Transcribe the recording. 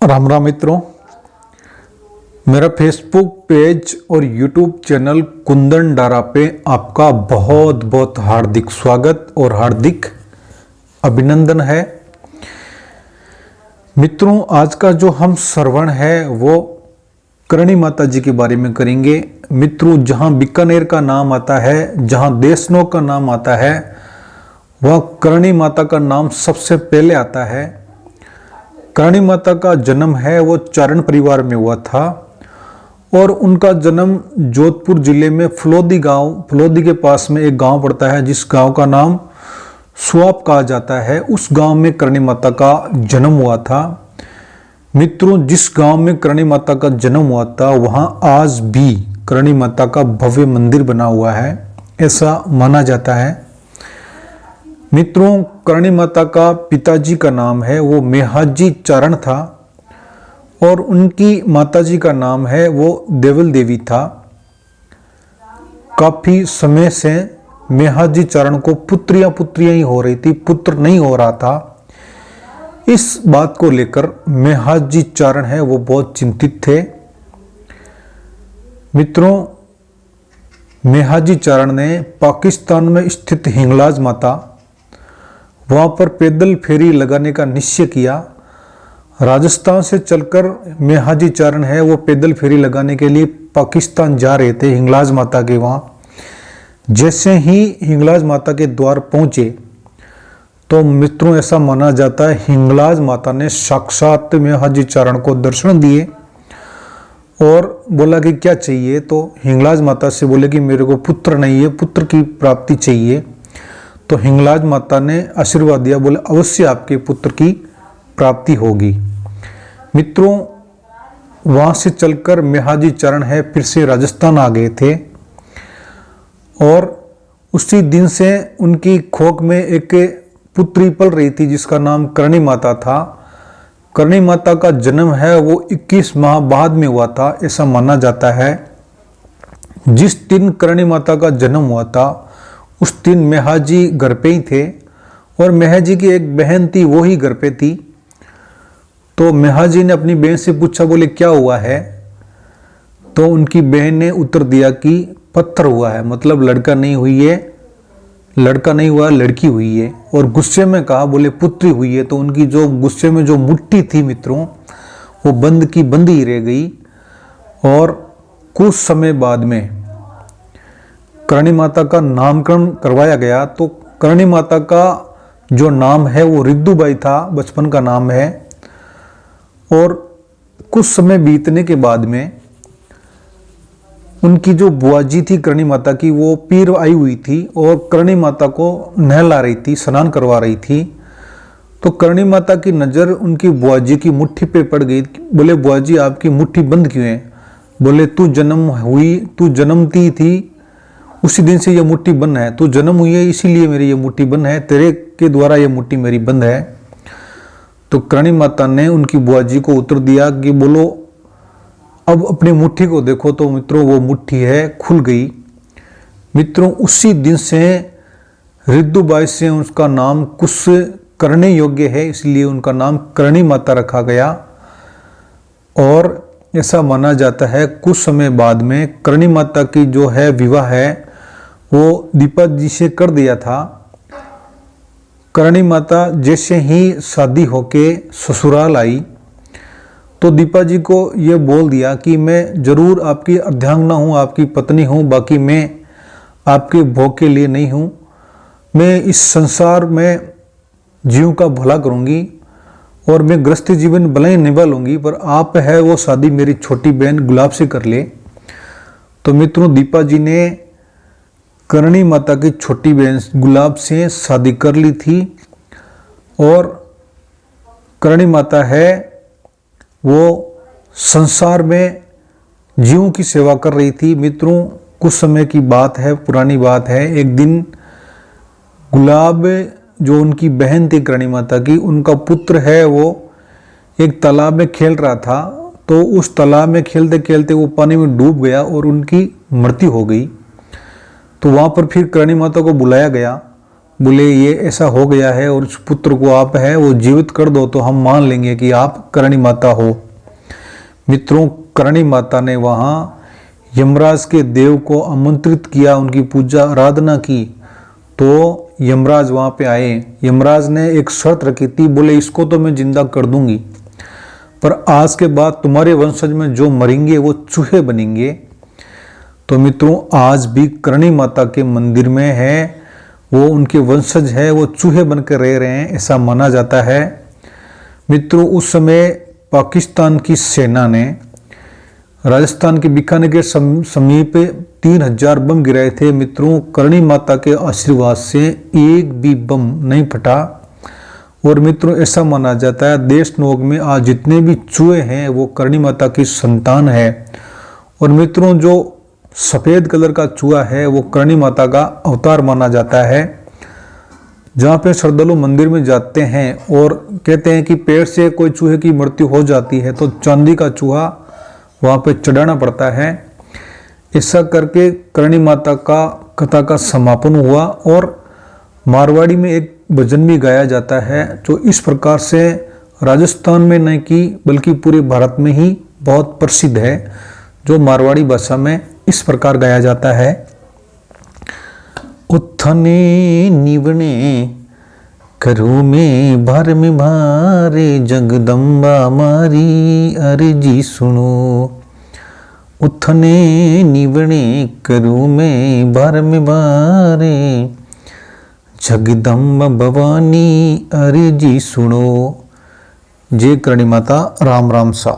राम राम मित्रों, मेरा Facebook page और यूट्यूब चैनल कुंदन डारा पे आपका बहुत बहुत हार्दिक स्वागत और हार्दिक अभिनंदन है। मित्रों, आज का जो हम श्रवण है वो करणी माता जी के बारे में करेंगे। मित्रों, जहाँ बीकानेर का नाम आता है, जहाँ देशनों का नाम आता है, वह करणी माता का नाम सबसे पहले आता है। करणी माता का जन्म है वो चारण परिवार में हुआ था और उनका जन्म जोधपुर जिले में फलोदी के पास में एक गांव पड़ता है जिस गांव का नाम सुआप कहा जाता है। उस गांव में करणी माता का जन्म हुआ था। मित्रों, जिस गांव में करणी माता का जन्म हुआ था वहां आज भी करणी माता का भव्य मंदिर बना हुआ है, ऐसा माना जाता है। मित्रों, करणी माता का पिताजी का नाम है वो मेहाजी चारण था और उनकी माताजी का नाम है वो देवल देवी था। काफी समय से मेहाजी चारण को पुत्रियां ही हो रही थी, पुत्र नहीं हो रहा था। इस बात को लेकर मेहाजी चारण है वो बहुत चिंतित थे। मित्रों, मेहाजी चारण ने पाकिस्तान में स्थित हिंगलाज माता वहाँ पर पैदल फेरी लगाने का निश्चय किया। राजस्थान से चलकर मेहाजी चारण है वो पैदल फेरी लगाने के लिए पाकिस्तान जा रहे थे हिंगलाज माता के वहाँ। जैसे ही हिंगलाज माता के द्वार पहुँचे तो मित्रों ऐसा माना जाता है हिंगलाज माता ने साक्षात मेहाजी चारण को दर्शन दिए और बोला कि क्या चाहिए। तो हिंगलाज माता से बोले कि मेरे को पुत्र नहीं है, पुत्र की प्राप्ति चाहिए। तो हिंगलाज माता ने आशीर्वाद दिया, बोले अवश्य आपके पुत्र की प्राप्ति होगी। मित्रों, वहां से चलकर मेहाजी चारण है फिर से राजस्थान आ गए थे और उसी दिन से उनकी खोक में एक पुत्री पल रही थी जिसका नाम करणी माता था। करणी माता का जन्म है वो 21 माह बाद में हुआ था, ऐसा माना जाता है। जिस दिन करणी माता का जन्म हुआ था उस दिन मेहाजी घर पे ही थे और मेहाजी की एक बहन थी वो ही घर पे थी। तो मेहाजी ने अपनी बहन से पूछा, बोले क्या हुआ है। तो उनकी बहन ने उत्तर दिया कि पत्थर हुआ है, मतलब लड़का नहीं हुई है, लड़का नहीं हुआ, लड़की हुई है। और गुस्से में कहा, बोले पुत्री हुई है। तो उनकी जो गुस्से में जो मुट्ठी थी मित्रों वो बंद की बंद ही रह गई। और कुछ समय बाद में करणी माता का नामकरण करवाया गया। तो करणी माता का जो नाम है वो रिद्दुबाई था, बचपन का नाम है। और कुछ समय बीतने के बाद में उनकी जो बुआजी थी करणी माता की वो पीर आई हुई थी और करणी माता को नहला रही थी, स्नान करवा रही थी। तो करणी माता की नज़र उनकी बुआजी की मुट्ठी पे पड़ गई। बोले बुआजी आपकी मुट्ठी बंद क्यों है। बोले तू जन्मती थी उसी दिन से ये मुट्ठी बंद है, तू जन्म हुई है इसीलिए मेरी ये मुट्ठी बंद है, तेरे के द्वारा ये मुट्ठी मेरी बंद है। तो करणी माता ने उनकी बुआजी को उत्तर दिया कि बोलो अब अपनी मुट्ठी को देखो। तो मित्रों वो मुट्ठी है खुल गई। मित्रों, उसी दिन से रिद्दुबाई से उसका नाम कुछ करने योग्य है, इसलिए उनका नाम करणी माता रखा गया। और ऐसा माना जाता है कुछ समय बाद में करणी माता की जो है विवाह है वो दीपा जी से कर दिया था। करणी माता जैसे ही शादी होके ससुराल आई तो दीपा जी को ये बोल दिया कि मैं जरूर आपकी अर्धांगना हूँ, आपकी पत्नी हूँ, बाकी मैं आपके भोग के लिए नहीं हूँ। मैं इस संसार में जीव का भला करूँगी और मैं गृहस्थ जीवन भले ही निभा लूँगी, पर आप है वो शादी मेरी छोटी बहन गुलाब से कर ले। तो मित्रों, दीपा जी ने करणी माता की छोटी बहन गुलाब से शादी कर ली थी और करणी माता है वो संसार में जीवों की सेवा कर रही थी। मित्रों, कुछ समय की बात है, पुरानी बात है। एक दिन गुलाब जो उनकी बहन थी करणी माता की, उनका पुत्र है वो एक तालाब में खेल रहा था। तो उस तालाब में खेलते खेलते वो पानी में डूब गया और उनकी मृत्यु हो गई। तो वहाँ पर फिर करणी माता को बुलाया गया बोले ये ऐसा हो गया है और उस पुत्र को आप है वो जीवित कर दो तो हम मान लेंगे कि आप करणी माता हो। मित्रों, करणी माता ने वहाँ यमराज के देव को आमंत्रित किया, उनकी पूजा आराधना की, तो यमराज वहाँ पे आए। यमराज ने एक शर्त रखी थी, बोले इसको तो मैं जिंदा कर दूंगी, पर आज के बाद तुम्हारे वंशज में जो मरेंगे वो चूहे बनेंगे। तो मित्रों, आज भी करणी माता के मंदिर में है वो उनके वंशज है वो चूहे बनकर रह रहे हैं, ऐसा माना जाता है। मित्रों, उस समय पाकिस्तान की सेना ने राजस्थान के बीकानेर के समीप 3000 बम गिराए थे। मित्रों, करणी माता के आशीर्वाद से एक भी बम नहीं फटा। और मित्रों, ऐसा माना जाता है देशनोक में आज जितने भी चूहे हैं वो करणी माता की संतान है। और मित्रों, जो सफ़ेद कलर का चूहा है वो करणी माता का अवतार माना जाता है। जहाँ पे श्रद्धालु मंदिर में जाते हैं और कहते हैं कि पेड़ से कोई चूहे की मृत्यु हो जाती है तो चांदी का चूहा वहाँ पे चढ़ाना पड़ता है। ऐसा करके करणी माता का कथा का समापन हुआ। और मारवाड़ी में एक भजन भी गाया जाता है जो इस प्रकार से राजस्थान में नहीं कि बल्कि पूरे भारत में ही बहुत प्रसिद्ध है, जो मारवाड़ी भाषा में इस प्रकार गाया जाता है। उथने निवने करू में भार में भारे, जगदम्बा मारी अर्जी सुनो। उथने निवने करू में भार में भारे, जगदम्बा भवानी अर्जी सुनो। जय करणी माता। राम राम सा।